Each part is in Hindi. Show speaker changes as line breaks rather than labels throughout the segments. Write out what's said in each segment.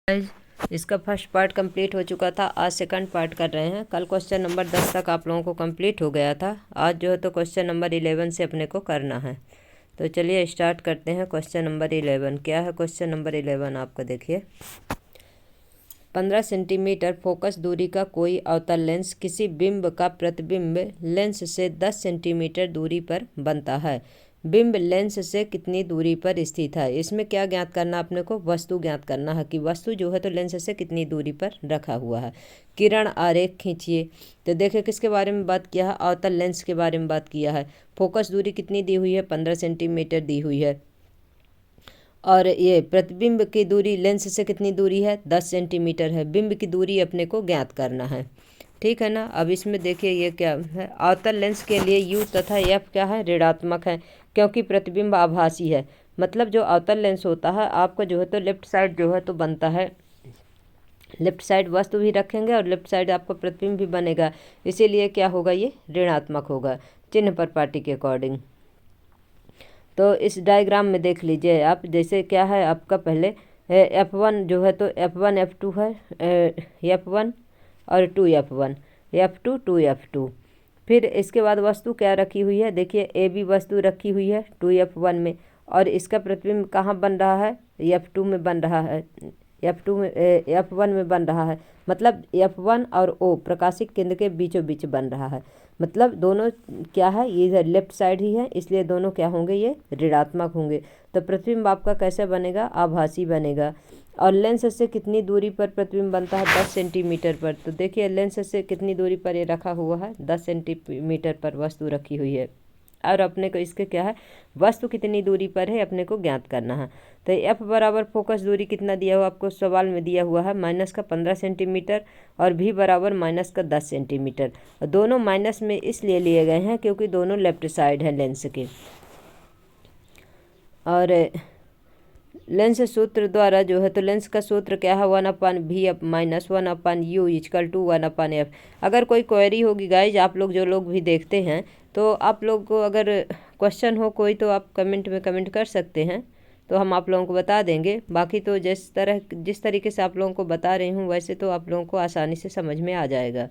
गाइस, इसका फर्स्ट पार्ट कंप्लीट हो चुका था। आज सेकंड पार्ट कर रहे हैं। कल क्वेश्चन नंबर 10 तक आप लोगों को कंप्लीट हो गया था। आज जो है तो क्वेश्चन नंबर 11 से अपने को करना है। तो चलिए स्टार्ट करते हैं। क्वेश्चन नंबर 11 क्या है? क्वेश्चन नंबर 11 आपका देखिए, 15 सेंटीमीटर फोकस दूरी का कोई अवतल लेंस किसी बिंब का प्रतिबिंब लेंस से 10 सेंटीमीटर दूरी पर बनता है। बिंब लेंस से कितनी दूरी पर स्थित है? इसमें क्या ज्ञात करना अपने को? वस्तु ज्ञात करना है कि वस्तु जो है तो लेंस से कितनी दूरी पर रखा हुआ है। किरण आरेख खींचिए। तो देखिए किसके बारे में बात किया है? अवतल लेंस के बारे में बात किया है। फोकस दूरी कितनी दी हुई है? 15 सेंटीमीटर दी हुई है। और ये प्रतिबिंब की दूरी लेंस से कितनी दूरी है? 10 सेंटीमीटर है। बिंब की दूरी अपने को ज्ञात करना है, ठीक है ना। अब इसमें देखिए ये क्या है? अवतल लेंस के लिए U तथा F क्या है? ऋणात्मक है, क्योंकि प्रतिबिंब आभासी है। मतलब जो अवतल लेंस होता है आपका जो है तो लेफ्ट साइड जो है तो बनता है, लेफ्ट साइड वस्तु भी रखेंगे और लेफ्ट साइड आपका प्रतिबिंब भी बनेगा। इसीलिए क्या होगा? ये ऋणात्मक होगा चिन्ह पर पार्टी के अकॉर्डिंग। तो इस डायग्राम में देख लीजिए आप, जैसे क्या है आपका पहले F1 जो है तो F1 F2 है, F1 और 2F1, F2 2F2। फिर इसके बाद वस्तु क्या रखी हुई है? देखिए AB वस्तु रखी हुई है 2F1 में, और इसका प्रतिबिंब कहाँ बन रहा है? F2 में बन रहा है, F2 में F1 में बन रहा है। मतलब F1 और O प्रकाशिक केंद्र के बीचों बीच बन रहा है। मतलब दोनों क्या है? ये इधर लेफ्ट साइड ही है, इसलिए दोनों क्या होंगे? ये ऋणात्मक होंगे। तो प्रतिबिंब आपका कैसे बनेगा? आभासी बनेगा। और लेंस से कितनी दूरी पर प्रतिबिंब बनता है? 10 सेंटीमीटर पर। तो देखिए लेंस से कितनी दूरी पर ये रखा हुआ है? 10 सेंटीमीटर पर वस्तु रखी हुई है। और अपने को इसके क्या है? वस्तु कितनी दूरी पर है अपने को ज्ञात करना है। तो F बराबर फोकस दूरी कितना दिया हुआ आपको? सवाल में दिया हुआ है माइनस का 15 सेंटीमीटर और V बराबर माइनस का 10 सेंटीमीटर। दोनों माइनस में इसलिए लिए गए हैं क्योंकि दोनों लेफ्ट साइड है लेंस के। और लेंस सूत्र द्वारा जो है तो लेंस का सूत्र क्या है? 1/V minus 1/U equal to 1/F। अगर कोई क्वेरी होगी गाइज, आप लोग जो लोग भी देखते हैं, तो आप लोग को अगर क्वेश्चन हो कोई तो आप कमेंट में कमेंट कर सकते हैं, तो हम आप लोगों को बता देंगे। बाकी तो जिस तरीके से आप लोगों को बता रही हूँ वैसे तो आप लोगों को आसानी से समझ में आ जाएगा।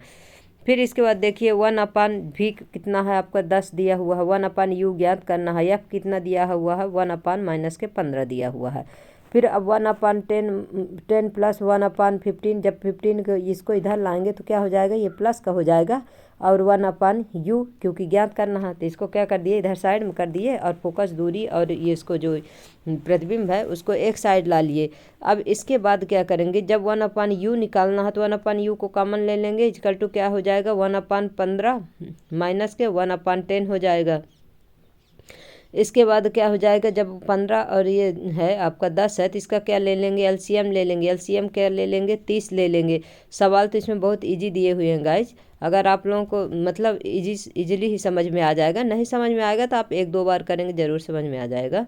फिर इसके बाद देखिए 1/V कितना है आपका? 10 दिया हुआ है। 1/U ज्ञात करना है। F कितना दिया हुआ है? 1/-15 दिया हुआ है। फिर अब 1/10 प्लस 1/15, जब 15 को इसको इधर लाएंगे तो क्या हो जाएगा? ये प्लस का हो जाएगा। और 1/U क्योंकि ज्ञात करना है तो इसको क्या कर दिए? इधर साइड में कर दिए, और फोकस दूरी और ये इसको जो प्रतिबिंब है उसको एक साइड ला लिए। अब इसके बाद क्या करेंगे? जब 1/U निकालना है तो 1/U को कॉमन ले लेंगे, इक्वल टू क्या हो जाएगा? 1/15 माइनस के 1/10 हो जाएगा। इसके बाद क्या हो जाएगा? जब 15 और ये है आपका 10 है तो इसका क्या ले लेंगे? एलसीएम ले लेंगे। एलसीएम क्या ले लेंगे? 30 ले लेंगे। सवाल तो इसमें बहुत इजी दिए हुए हैं गाइज। अगर आप लोगों को मतलब इजीली ही समझ में आ जाएगा, नहीं समझ में आएगा तो आप 1-2 बार करेंगे जरूर समझ में आ जाएगा।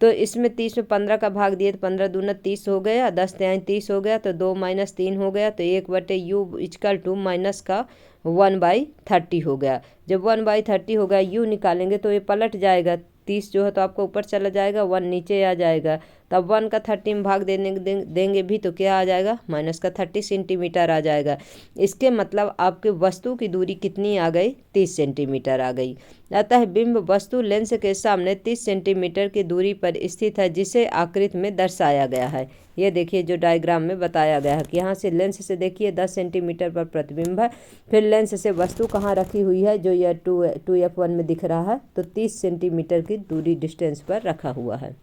तो इसमें 30 में 15 का भाग दिए तो 15 दूना 30 हो गया, 10 तिहाई 30 हो गया, तो 2 - 3 हो गया, तो 1/U इक्वल टू माइनस का 1/30 हो गया। जब 1/30 हो गया U निकालेंगे तो ये पलट जाएगा। 30 जो है तो आपको ऊपर चला जाएगा, 1 नीचे आ जाएगा। तब 1 का 30 में भाग देंगे भी तो क्या आ जाएगा? माइनस का 30 सेंटीमीटर आ जाएगा। इसके मतलब आपके वस्तु की दूरी कितनी आ गई? 30 सेंटीमीटर आ गई। अतः बिंब वस्तु लेंस के सामने 30 सेंटीमीटर की दूरी पर स्थित है, जिसे आकृति में दर्शाया गया है। ये देखिए जो डायग्राम में बताया गया है कि यहाँ से लेंस से देखिए 10 सेंटीमीटर पर प्रतिबिंब है। फिर लेंस से वस्तु कहाँ रखी हुई है? जो यह 2F1 में दिख रहा है, तो 30 सेंटीमीटर की दूरी डिस्टेंस पर रखा हुआ है।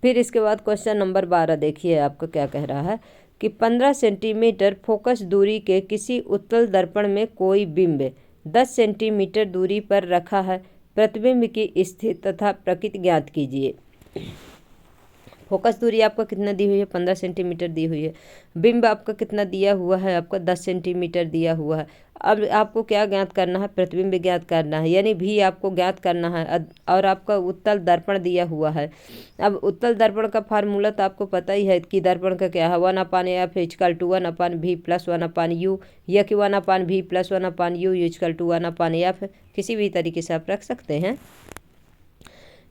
फिर इसके बाद क्वेश्चन नंबर 12 देखिए आपका क्या कह रहा है कि 15 सेंटीमीटर फोकस दूरी के किसी उत्तल दर्पण में कोई बिंब 10 सेंटीमीटर दूरी पर रखा है। प्रतिबिंब की स्थिति तथा प्रकृति ज्ञात कीजिए। फोकस दूरी आपका कितना दी हुई है? 15 सेंटीमीटर दी हुई है। बिंब आपका कितना दिया हुआ है? आपका 10 सेंटीमीटर दिया हुआ है। अब आपको क्या ज्ञात करना है? प्रतिबिंब ज्ञात करना है, यानी भी आपको ज्ञात करना है। और आपका उत्तल दर्पण दिया हुआ है। अब उत्तल दर्पण का फार्मूला तो आपको पता ही है कि दर्पण का क्या है? 1/F equal to 1/V plus 1/U, या कि 1/V plus 1/U equal to 1/F, किसी भी तरीके से आप रख सकते हैं।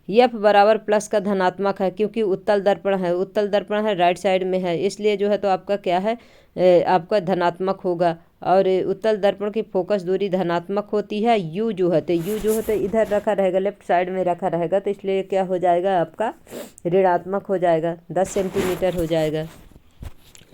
एफ बराबर प्लस का धनात्मक है, क्योंकि उत्तल दर्पण है राइट साइड में है, इसलिए जो है तो आपका क्या है, आपका धनात्मक होगा। और उत्तल दर्पण की फोकस दूरी धनात्मक होती है। यू जो है तो इधर रखा रहेगा, लेफ्ट साइड में रखा रहेगा, तो इसलिए क्या हो जाएगा आपका ऋणात्मक हो जाएगा, 10 सेंटीमीटर हो जाएगा,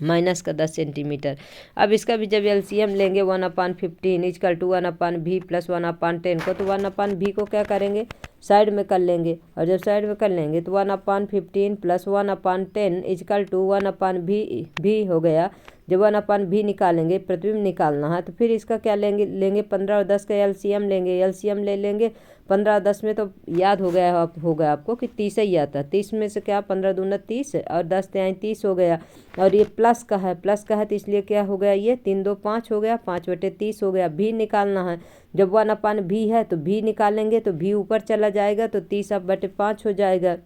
माइनस का 10 सेंटीमीटर। अब इसका भी जब एलसीएम लेंगे 1/15 इक्वल टू 1/v प्लस 1/10 को, तो 1/v को क्या करेंगे, साइड में कर लेंगे, और जब साइड में कर लेंगे तो 1/15 प्लस 1/10 इक्वल टू 1/v हो गया। जब 1/v निकालेंगे, प्रतिबिंब निकालना है, तो फिर इसका क्या लेंगे 15 और 10 का एलसीएम लेंगे। एलसीएम ले लेंगे 15 और 10 में, तो याद होगा आपको कि 30 ही आता है। 30 में से क्या 15 दूना 30 और 10 तिहाई 30 हो गया। और ये प्लस का है तो इसलिए क्या हो गया, ये 3 2 5 हो गया, 5/30 हो गया। भी निकालना है, जब 1/v है तो भी निकालेंगे, तो भी ऊपर चला जाएगा, तो 30/5 हो जाएगा।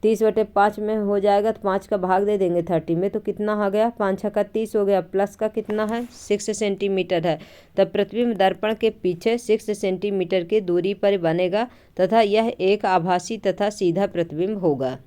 30/5 में हो जाएगा, तो 5 का भाग दे देंगे 30 में, तो कितना आ गया, 5 छक्का 30 हो गया। प्लस का कितना है, 6 सेंटीमीटर है। तब प्रतिबिंब दर्पण के पीछे 6 सेंटीमीटर की दूरी पर बनेगा तथा यह एक आभासी तथा सीधा प्रतिबिंब होगा।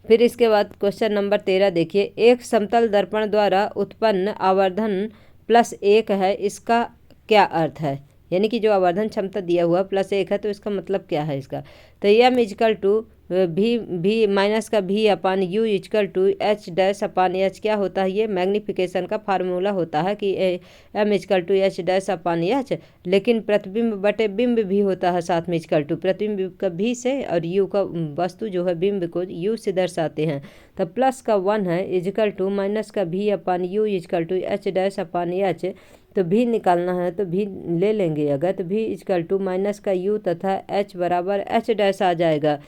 फिर इसके बाद क्वेश्चन नंबर 13 देखिए, एक समतल दर्पण द्वारा उत्पन्न आवर्धन +1 है, इसका क्या अर्थ है। यानी कि जो आवर्धन क्षमता दिया हुआ +1 है, तो इसका मतलब क्या है इसका। तो M equal to B minus का B upon U equal to H dash upon H क्या होता है, ये मैग्निफिकेशन का फार्मूला होता है कि M equal to H dash upon H. लेकिन प्रतिबिंब बटे बिंब भी होता है साथ में इजकल टू, प्रतिबिंब का भी से और यू का वस्तु जो है बिंब को यू से दर्शाते हैं। तो प्लस का 1 है इजकल टू माइनस का B upon U equal to H dash upon H. तो भी निकालना है तो भी ले लेंगे अगर, तो भी इजकल टू माइनस का यू तथा एच बराबर एच डैश आ जाएगा।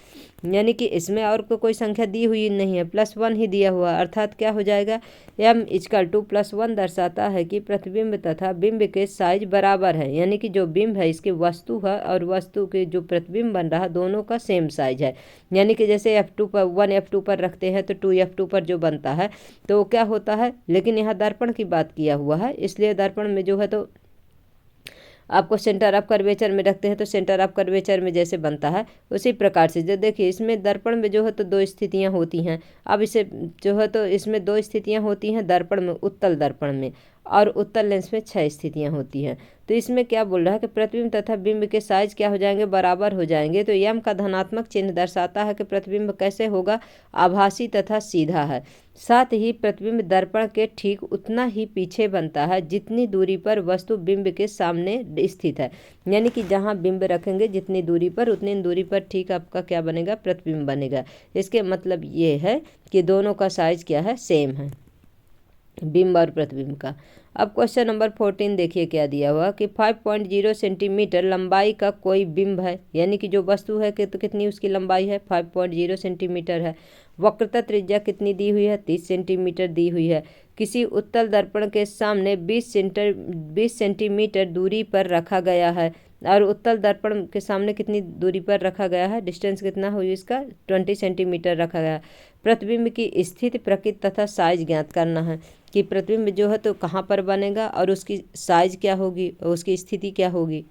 यानी कि इसमें और कोई संख्या दी हुई नहीं है, +1 ही दिया हुआ, अर्थात क्या हो जाएगा, एम इजकल टू +1 दर्शाता है कि प्रतिबिंब तथा बिंब के साइज बराबर है। यानी कि जो बिंब है इसकी वस्तु है और वस्तु के जो प्रतिबिंब बन रहा है दोनों का सेम साइज है। यानी कि जैसे F2 पर 1 F2 पर रखते हैं तो 2 F2 पर जो बनता है तो क्या होता है। लेकिन यहाँ दर्पण की बात किया हुआ है, इसलिए दर्पण में जो है तो आपको सेंटर ऑफ कर्वेचर में रखते हैं, तो सेंटर ऑफ कर्वेचर में जैसे बनता है उसी प्रकार से जो देखिए इसमें दर्पण में जो है तो 2 स्थितियां होती हैं। अब इसे जो है तो इसमें 2 स्थितियां होती हैं दर्पण में, उत्तल दर्पण में, और उत्तल लेंस में 6 स्थितियां होती हैं। तो इसमें क्या बोल रहा है कि प्रतिबिंब तथा बिंब के साइज क्या हो जाएंगे, बराबर हो जाएंगे। तो यम का धनात्मक चिन्ह दर्शाता है कि प्रतिबिंब कैसे होगा, आभासी तथा सीधा है। साथ ही प्रतिबिंब दर्पण के ठीक उतना ही पीछे बनता है जितनी दूरी पर वस्तु बिंब के सामने स्थित है। यानी कि जहां बिंब रखेंगे जितनी दूरी पर, उतनी दूरी पर ठीक आपका क्या बनेगा, प्रतिबिंब बनेगा। इसके मतलब ये है कि दोनों का साइज क्या है, सेम है, बिंब और प्रतिबिंब का। अब क्वेश्चन नंबर 14 देखिए क्या दिया हुआ कि 5.0 सेंटीमीटर लंबाई का कोई बिंब है। यानी कि जो वस्तु है कि तो कितनी उसकी लंबाई है, 5.0 सेंटीमीटर है। वक्रता त्रिज्या कितनी दी हुई है, 30 सेंटीमीटर दी हुई है। किसी उत्तल दर्पण के सामने 20 सेंटीमीटर दूरी पर रखा गया है। और उत्तल दर्पण के सामने कितनी दूरी पर रखा गया है, डिस्टेंस कितना हुई इसका, 20 सेंटीमीटर रखा गया। प्रतिबिंब की स्थिति, प्रकृति तथा साइज ज्ञात करना है कि प्रतिबिंब जो है तो कहाँ पर बनेगा और उसकी साइज क्या होगी, उसकी स्थिति क्या होगी।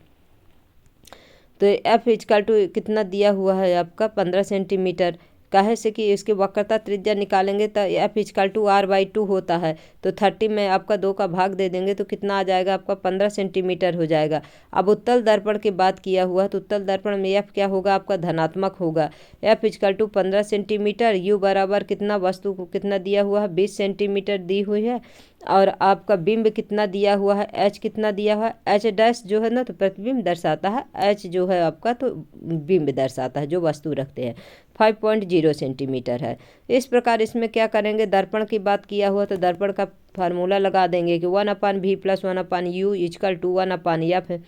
तो एफ इजकल टू कितना दिया हुआ है आपका, 15 सेंटीमीटर। काहे से कि इसकी वक्रता त्रिज्या निकालेंगे तो एफ इजकल टू r/2 होता है। तो 30 में आपका 2 का भाग दे देंगे तो कितना आ जाएगा आपका, 15 सेंटीमीटर हो जाएगा। अब उत्तल दर्पण की बात किया हुआ तो उत्तल दर्पण में एफ क्या होगा आपका, धनात्मक होगा। F equal to 15 centimetre, U बराबर कितना, वस्तु को कितना दिया हुआ है, 20 सेंटीमीटर दी हुई है। और आपका बिंब कितना दिया हुआ है, एच कितना दिया हुआ है, एच डैश जो है ना तो प्रतिबिंब दर्शाता है, एच जो है आपका तो बिंब दर्शाता है जो वस्तु रखते हैं। 5.0 सेंटीमीटर है। इस प्रकार इसमें क्या करेंगे, दर्पण की बात किया हुआ तो दर्पण का फार्मूला लगा देंगे कि 1/v plus 1/u is equal to 1/f है।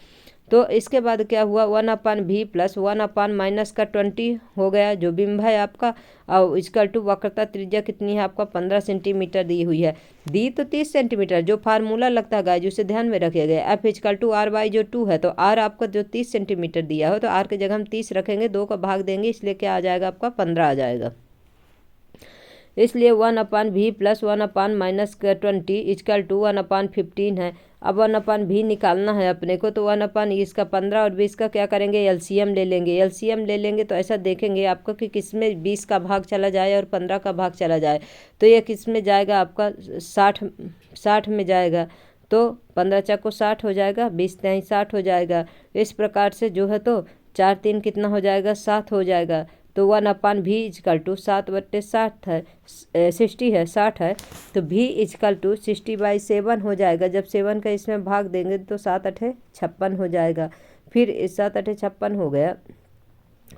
तो इसके बाद क्या हुआ, 1/v प्लस 1/ माइनस का 20 हो गया जो बिंब है आपका। और इजकल टू वक्रता त्रिज्या कितनी है आपका, 15 सेंटीमीटर दी हुई है। दी तो 30 सेंटीमीटर, जो फार्मूला लगता है गाइस उसे ध्यान में रखिए गया। एफ इजकल टू r/, जो 2 है तो r आपका जो 30 सेंटीमीटर दिया हो तो r की जगह हम 30 रखेंगे, 2 का भाग देंगे, इसलिए क्या आ जाएगा आपका 15 आ जाएगा। इसलिए 1/v प्लस 1/-20 इक्वल टू 1/15 है। अब 1/v निकालना है अपने को, तो 1/, इसका 15 और 20 का क्या करेंगे, एलसीएम ले लेंगे। एलसीएम ले लेंगे तो ऐसा देखेंगे आपका कि किस में 20 का भाग चला जाए और 15 का भाग चला जाए, तो ये किस में जाएगा आपका 60 में जाएगा। तो 15 चक्को 60 हो जाएगा, 20 3 60 हो जाएगा। इस प्रकार से जो है तो 4 3 कितना हो जाएगा, 7 हो जाएगा। तो 1/v इक्वल टू 7/60 है, 60 है, 60 है। तो v इक्वल टू 60/7 हो जाएगा। जब 7 का इसमें भाग देंगे तो 7 8 56 हो जाएगा। फिर 7 8 56 हो गया,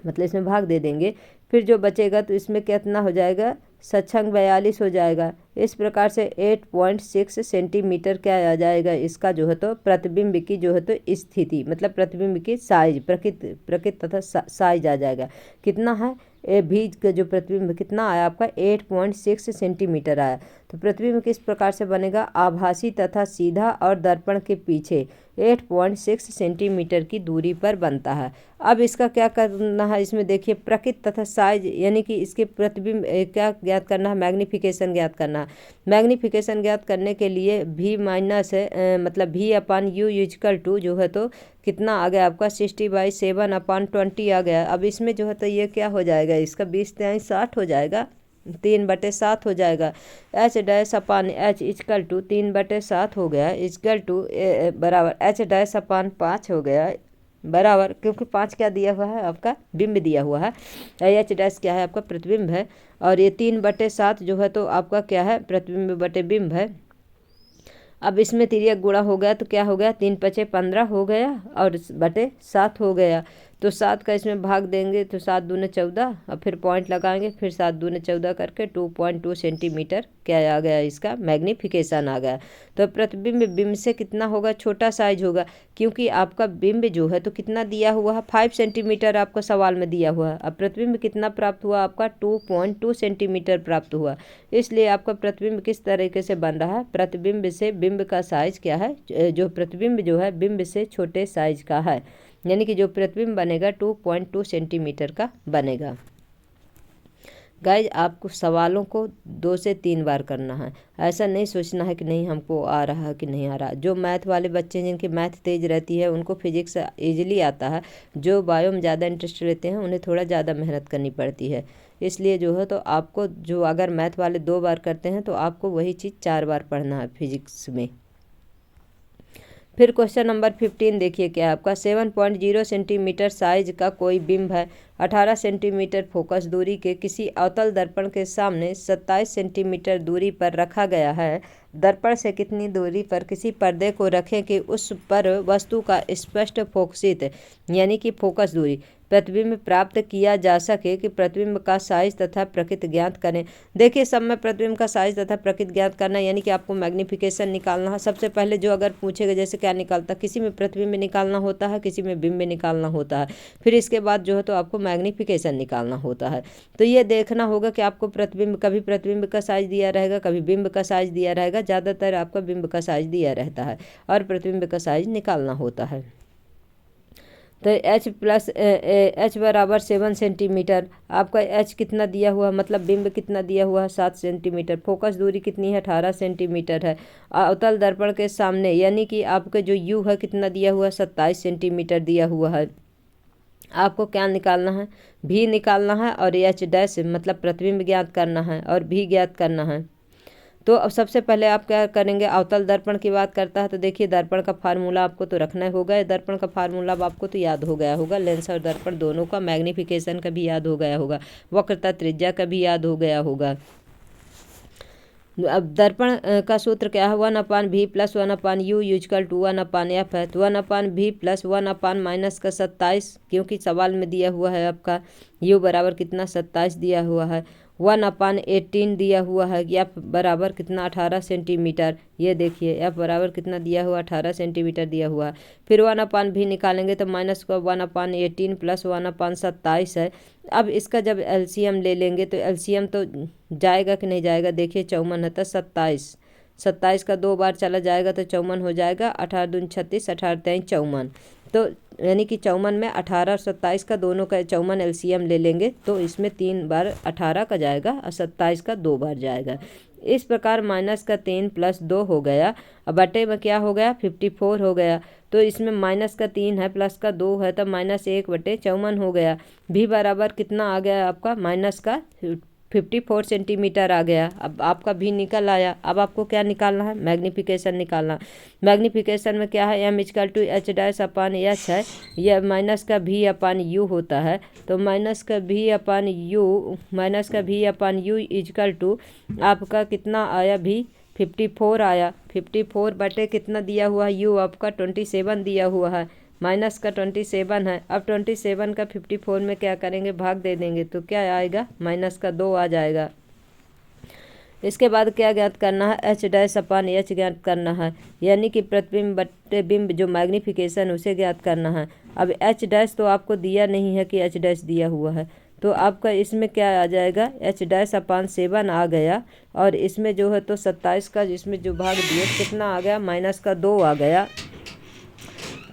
मतलब इसमें भाग दे देंगे। फिर जो बचेगा तो इसमें कितना हो जाएगा, 6×42 हो जाएगा। इस प्रकार से 8.6 सेंटीमीटर क्या आ जाएगा, इसका जो है तो प्रतिबिंब की जो है तो स्थिति, मतलब प्रतिबिंब की साइज, प्रकृति तथा साइज आ जाएगा। कितना है, भी का जो प्रतिबिंब कितना आया आपका 8.6 सेंटीमीटर आया। तो प्रतिबिंब किस प्रकार से बनेगा, आभासी तथा सीधा और दर्पण के पीछे 8.6 सेंटीमीटर की दूरी पर बनता है। अब इसका क्या करना है, इसमें देखिए प्रकृति तथा साइज, यानी कि इसके प्रतिबिंब क्या ज्ञात करना है, मैग्नीफिकेशन ज्ञात करना है। मैग्नीफिकेशन ज्ञात करने के लिए v माइनस मतलब v/u इक्वल टू जो है तो कितना आ गया आपका 60/7/20 आ गया। अब इसमें जो है तो ये क्या हो जाएगा, इसका 20 3 60 हो जाएगा, 3/7 हो जाएगा। h' इक्वल टू 3/7 हो गया, इक्वल टू बराबर h' हो गया बराबर, क्योंकि 5 क्या दिया हुआ है आपका, बिंब दिया हुआ है। h' क्या है आपका, प्रतिबिंब है। और ये 3/7 जो है तो आपका क्या है, प्रतिबिंब बटे बिंब है। अब इसमें तिर्यक गुणा हो गया तो क्या हो गया, 3 5 15 हो गया और बटे 7 हो गया। तो 7 का इसमें भाग देंगे तो 7 दूने 14, और फिर पॉइंट लगाएंगे, फिर 7 दूने 14 करके 2.2 सेंटीमीटर क्या आ गया, इसका मैग्नीफिकेशन आ गया। तो प्रतिबिंब बिंब से कितना होगा, छोटा साइज होगा, क्योंकि आपका बिंब जो है तो कितना दिया हुआ है, 5 सेंटीमीटर आपको सवाल में दिया हुआ है। अब प्रतिबिंब कितना प्राप्त हुआ आपका, 2.2 सेंटीमीटर प्राप्त हुआ। इसलिए आपका प्रतिबिंब किस तरीके से बन रहा है, प्रतिबिंब से बिंब का साइज क्या है, जो प्रतिबिंब जो है बिंब से छोटे साइज का है, यानी कि जो प्रतिबिंब बनेगा 2.2 सेंटीमीटर का बनेगा। गाइज आपको सवालों को 2 से 3 बार करना है, ऐसा नहीं सोचना है कि नहीं हमको आ रहा है कि नहीं आ रहा। जो मैथ वाले बच्चे हैं, जिनकी मैथ तेज रहती है, उनको फिजिक्स ईजिली आता है। जो बायो में ज़्यादा इंटरेस्ट लेते हैं उन्हें थोड़ा ज़्यादा मेहनत करनी पड़ती है। इसलिए जो है तो आपको, जो अगर मैथ वाले 2 बार करते हैं तो आपको वही चीज़ 4 बार पढ़ना है फिजिक्स में। फिर क्वेश्चन नंबर 15 देखिए क्या है आपका, 7.0 सेंटीमीटर साइज का कोई बिंब है 18 सेंटीमीटर फोकस दूरी के किसी अवतल दर्पण के सामने 27 सेंटीमीटर दूरी पर रखा गया है। दर्पण से कितनी दूरी पर किसी पर्दे को रखें कि उस पर वस्तु का स्पष्ट फोकसित, यानी कि फोकस दूरी, प्रतिबिंब प्राप्त किया जा सके कि प्रतिबिंब का साइज तथा प्रकृति ज्ञात करें। देखिए सब में प्रतिबिंब का साइज तथा प्रकृति ज्ञात करना, यानी कि आपको मैग्नीफिकेशन निकालना है। सबसे पहले जो अगर पूछेगा जैसे क्या निकालता, किसी में प्रतिबिंब निकालना होता है, किसी में बिंब निकालना होता है, फिर इसके बाद जो है तो आपको मैग्नीफिकेशन निकालना होता है। तो ये देखना होगा कि आपको प्रतिबिंब, कभी प्रतिबिंब का साइज दिया रहेगा, कभी बिंब का साइज दिया रहेगा। ज़्यादातर आपका बिंब का साइज दिया रहता है और प्रतिबिंब का साइज निकालना होता है। तो h बराबर 7 सेंटीमीटर, आपका h कितना दिया हुआ, मतलब बिंब कितना दिया हुआ है 7 सेंटीमीटर, फोकस दूरी कितनी है 18 सेंटीमीटर है। अवतल दर्पण के सामने, यानी कि आपके जो u है कितना दिया हुआ है 27 सेंटीमीटर दिया हुआ है। आपको क्या निकालना है, v निकालना है और h' मतलब प्रतिबिंब ज्ञात करना है और v ज्ञात करना है। तो अब सबसे पहले आप क्या करेंगे, अवतल दर्पण की बात करता है तो देखिए दर्पण का फार्मूला आपको तो रखना होगा। दर्पण का फार्मूला आपको तो याद हो गया होगा, लेंस और दर्पण दोनों का, मैग्नीफिकेशन का भी याद हो गया होगा, वक्रता त्रिज्या का भी याद हो गया होगा। अब दर्पण का सूत्र क्या है, 1/v plus 1/u equal to 1/f है। तो 1/v प्लस 1/-27, क्योंकि सवाल में दिया हुआ है आपका u बराबर कितना 27 दिया हुआ है, 1/18 दिया हुआ है, f बराबर कितना 18 सेंटीमीटर। ये देखिए f बराबर कितना दिया हुआ 18 सेंटीमीटर दिया हुआ है। फिर 1/v निकालेंगे तो माइनस का 1/18 प्लस 1/27 है। अब इसका जब एलसीएम ले लेंगे तो एलसीएम तो जाएगा कि नहीं जाएगा, देखिए 54 है तो 27 का 2 बार चला जाएगा तो 54 हो जाएगा, 18 दूनी 36, 18 3 54। तो यानी कि 54 में 18 और 27 का दोनों का 54 एलसीएम ले लेंगे तो इसमें 3 बार 18 का जाएगा और 27 का 2 बार जाएगा। इस प्रकार माइनस का 3 प्लस 2 हो गया। अब बटे में क्या हो गया 54 हो गया। तो इसमें माइनस का 3 है प्लस का 2 है तब -1/54 हो गया। भी बराबर कितना आ गया आपका माइनस का 54 सेंटीमीटर आ गया। अब आपका भी निकल आया। अब आपको क्या निकालना है मैग्नीफिकेशन निकालना। मैग्नीफिकेशन में क्या है m=h' है। यह माइनस का v/u होता है। तो माइनस का v/u इजकल टू आपका कितना आया भी 54 आया। 54 बटे कितना दिया हुआ है u आपका 27 दिया हुआ है। माइनस का 27 है। अब 27 का 54 में क्या करेंगे भाग दे देंगे तो क्या आएगा माइनस का 2 आ जाएगा। इसके बाद क्या ज्ञात करना है h' ज्ञात करना है यानी कि प्रतिबिंब बटे बिंब जो मैग्नीफिकेशन उसे ज्ञात करना है। अब h' तो आपको दिया नहीं है कि h' दिया हुआ है तो आपका इसमें क्या आ जाएगा h'/7 आ गया। और इसमें जो है तो 27 का इसमें जो भाग दिए कितना आ गया माइनस का 2 आ गया।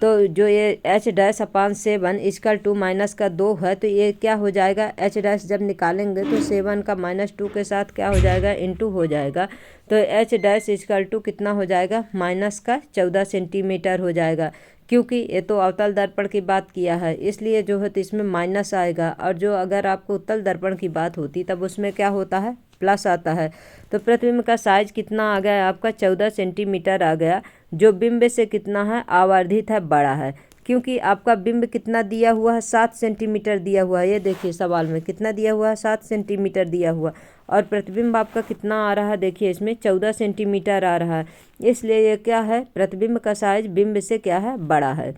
तो जो ये h'/7 इक्वल टू माइनस का 2 है तो ये क्या हो जाएगा h' जब निकालेंगे तो 7 का -2 के साथ क्या हो जाएगा इंटू हो जाएगा। तो h' इक्वल टू कितना हो जाएगा माइनस का 14 सेंटीमीटर हो जाएगा। क्योंकि ये तो अवतल दर्पण की बात किया है इसलिए जो है तो इसमें माइनस आएगा। और जो अगर आपको उत्तल दर्पण की बात होती तब उसमें क्या होता है प्लस आता है। तो प्रतिबिंब का साइज कितना आ गया आपका 14 सेंटीमीटर आ गया। जो बिंब से कितना है आवर्धित है बड़ा है। क्योंकि आपका बिंब कितना दिया हुआ है 7 सेंटीमीटर दिया हुआ है। ये देखिए सवाल में कितना दिया हुआ है 7 सेंटीमीटर दिया हुआ। और प्रतिबिंब आपका कितना आ रहा है देखिए इसमें 14 सेंटीमीटर आ रहा है। इसलिए ये क्या है प्रतिबिंब का साइज बिंब से क्या है बड़ा है।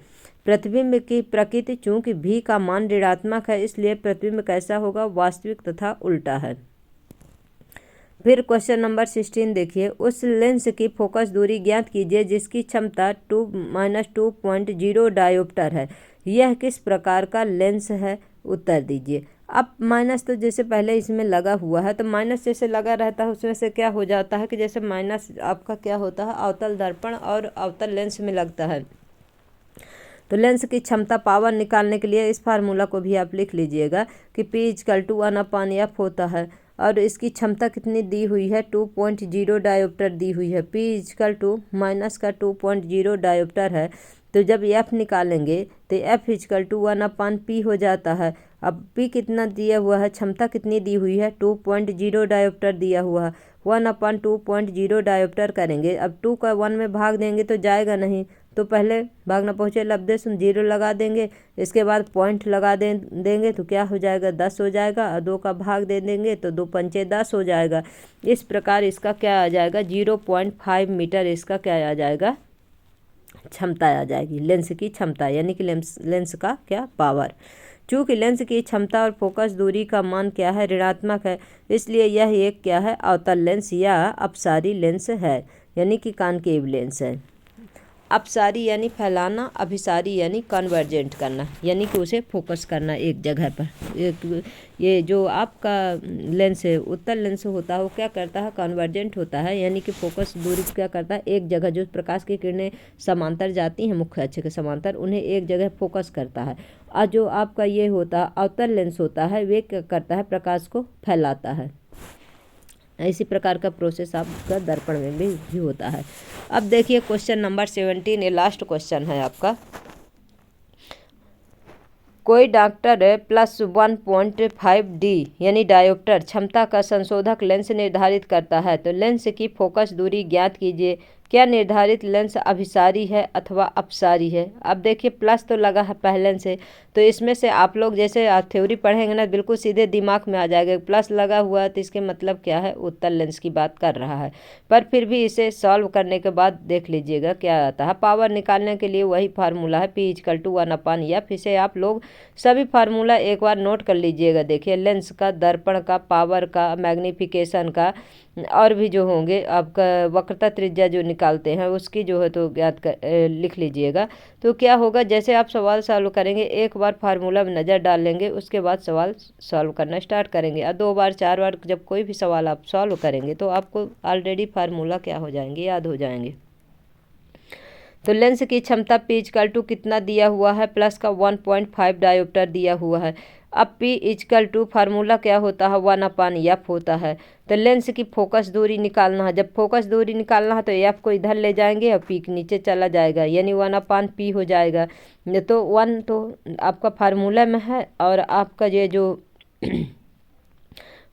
प्रतिबिंब की प्रकृति चूंकि भी का मान ऋणात्मक है इसलिए प्रतिबिंब कैसा होगा वास्तविक तथा उल्टा है। फिर क्वेश्चन नंबर 16 देखिए उस लेंस की फोकस दूरी ज्ञात कीजिए जिसकी क्षमता 2-2.0 डायोप्टर है। यह किस प्रकार का लेंस है उत्तर दीजिए। अब माइनस तो जैसे पहले इसमें लगा हुआ है तो माइनस जैसे लगा रहता है उसमें से क्या हो जाता है कि जैसे माइनस आपका क्या होता है अवतल दर्पण और अवतल लेंस में लगता है। तो लेंस की क्षमता पावर निकालने के लिए इस फार्मूला को भी आप लिख लीजिएगा कि P=1/f होता है। और इसकी क्षमता कितनी दी हुई है 2.0 डायोप्टर दी हुई है। P= माइनस का 2.0 डायोप्टर है। तो जब F निकालेंगे तो F=1/P हो जाता है। अब P कितना दिया हुआ है क्षमता कितनी दी हुई है 2.0 डायोप्टर दिया हुआ है। 1/2.0 डायोप्टर करेंगे। अब 2 का 1 में भाग देंगे तो जाएगा नहीं तो पहले भागना पहुँचे लब्धे 0 लगा देंगे। इसके बाद पॉइंट लगा देंगे तो क्या हो जाएगा 10 हो जाएगा। और 2 का भाग दे देंगे तो 2×5 = 10 हो जाएगा। इस प्रकार इसका क्या आ जाएगा 0.5 मीटर इसका क्या आ जाएगा क्षमता आ जाएगी। लेंस की क्षमता यानी कि लेंस का क्या पावर। चूँकि लेंस की क्षमता और फोकस दूरी का मान क्या है ऋणात्मक है इसलिए यह एक क्या है अवतल लेंस या अपसारी लेंस है यानी कि कॉनकेव लेंस है। अपसारी यानी फैलाना, अभिसारी यानी कन्वर्जेंट करना यानी कि उसे फोकस करना एक जगह पर। ये जो आपका लेंस है उत्तल लेंस होता है वो क्या करता है कन्वर्जेंट होता है यानी कि फोकस दूरी क्या करता है एक जगह जो प्रकाश की किरणें समांतर जाती हैं मुख्य अक्ष के समांतर उन्हें एक जगह फोकस करता है। और जो आपका ये होता है अवतल लेंस होता है वे क्या करता है प्रकाश को फैलाता है। इसी प्रकार का प्रोसेस आपका दर्पण में भी होता है। अब देखिए क्वेश्चन नंबर 17 ये लास्ट क्वेश्चन है आपका। कोई डॉक्टर +1.5D यानी डायोप्टर क्षमता का संशोधक लेंस निर्धारित करता है तो लेंस की फोकस दूरी ज्ञात कीजिए। क्या निर्धारित लेंस अभिसारी है अथवा अपसारी है। अब देखिए प्लस तो लगा है पहले से तो इसमें से आप लोग जैसे थ्योरी पढ़ेंगे ना बिल्कुल सीधे दिमाग में आ जाएगा। प्लस लगा हुआ है तो इसके मतलब क्या है उत्तल लेंस की बात कर रहा है। पर फिर भी इसे सॉल्व करने के बाद देख लीजिएगा क्या आता है। पावर निकालने के लिए वही फार्मूला है P=1/f। इसे आप लोग सभी फार्मूला एक बार नोट कर लीजिएगा। देखिए लेंस का, दर्पण का, पावर का, मैग्नीफिकेशन का और भी जो होंगे आपका वक्रता त्रिज्या जो निकालते हैं उसकी जो है तो ज्ञात कर लिख लीजिएगा। तो क्या होगा जैसे आप सवाल सॉल्व करेंगे एक बार फार्मूला में नज़र डाल लेंगे उसके बाद सवाल सॉल्व करना स्टार्ट करेंगे। और 2 बार 4 बार जब कोई भी सवाल आप सॉल्व करेंगे तो आपको ऑलरेडी फार्मूला क्या हो जाएंगे याद हो जाएंगे। तो लेंस की क्षमता P इक्वल टू कितना दिया हुआ है, प्लस का 1.5 डायोप्टर दिया हुआ है। अब P इक्वल टू फार्मूला क्या होता है, 1/f होता है। तो लेंस की फोकस दूरी निकालना है, जब फोकस दूरी निकालना है तो एफ को इधर ले जाएंगे और पी के नीचे चला जाएगा, यानी 1/p हो जाएगा। तो 1 तो आपका फार्मूला में है, और आपका ये जो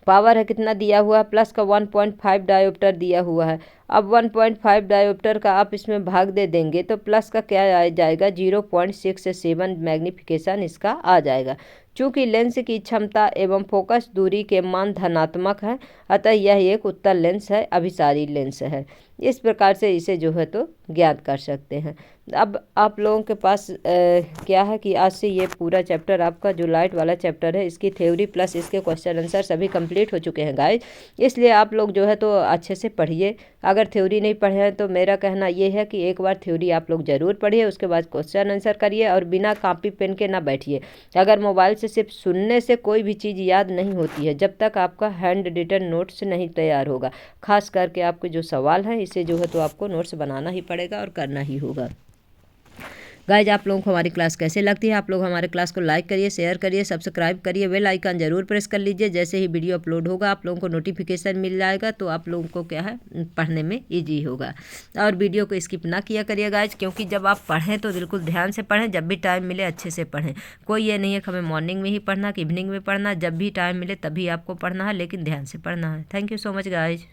पावर है कितना दिया हुआ है, प्लस का 1.5 डायोप्टर दिया हुआ है। अब 1.5 डायोप्टर का आप इसमें भाग दे देंगे तो प्लस का क्या आ जाएगा, 0.67 मैग्नीफिकेशन इसका आ जाएगा। चूँकि लेंस की क्षमता एवं फोकस दूरी के मान धनात्मक है, अतः यह एक उत्तल लेंस है, अभिसारी लेंस है। इस प्रकार से इसे जो है तो ज्ञात कर सकते हैं। अब आप लोगों के पास क्या है कि आज से ये पूरा चैप्टर आपका जो लाइट वाला चैप्टर है, इसकी थ्योरी प्लस इसके क्वेश्चन आंसर सभी कंप्लीट हो चुके हैं गाइस। इसलिए आप लोग जो है तो अच्छे से पढ़िए। अगर थ्योरी नहीं पढ़े हैं तो मेरा कहना ये है कि एक बार थ्योरी आप लोग ज़रूर पढ़िए, उसके बाद क्वेश्चन आंसर करिए और बिना कॉपी पेन के ना बैठिए। अगर मोबाइल से सिर्फ सुनने से कोई भी चीज़ याद नहीं होती है जब तक आपका हैंड रिटन नोट्स नहीं तैयार होगा। खास करके आपके जो सवाल हैं इसे जो है तो आपको नोट्स बनाना ही पड़ेगा और करना ही होगा। गाइज आप लोगों को हमारी क्लास कैसे लगती है, आप लोग हमारे क्लास को लाइक करिए, शेयर करिए, सब्सक्राइब करिए, बेल आइकन जरूर प्रेस कर लीजिए। जैसे ही वीडियो अपलोड होगा आप लोगों को नोटिफिकेशन मिल जाएगा, तो आप लोगों को क्या है पढ़ने में ईजी होगा। और वीडियो को स्किप ना किया करिए गाइज, क्योंकि जब आप पढ़ें तो बिल्कुल ध्यान से पढ़ें, जब भी टाइम मिले अच्छे से पढ़ें। कोई ये नहीं है कि हमें मॉर्निंग में ही पढ़ना कि इवनिंग में पढ़ना, जब भी टाइम मिले तभी आपको पढ़ना है, लेकिन ध्यान से पढ़ना है। Thank you so much guys.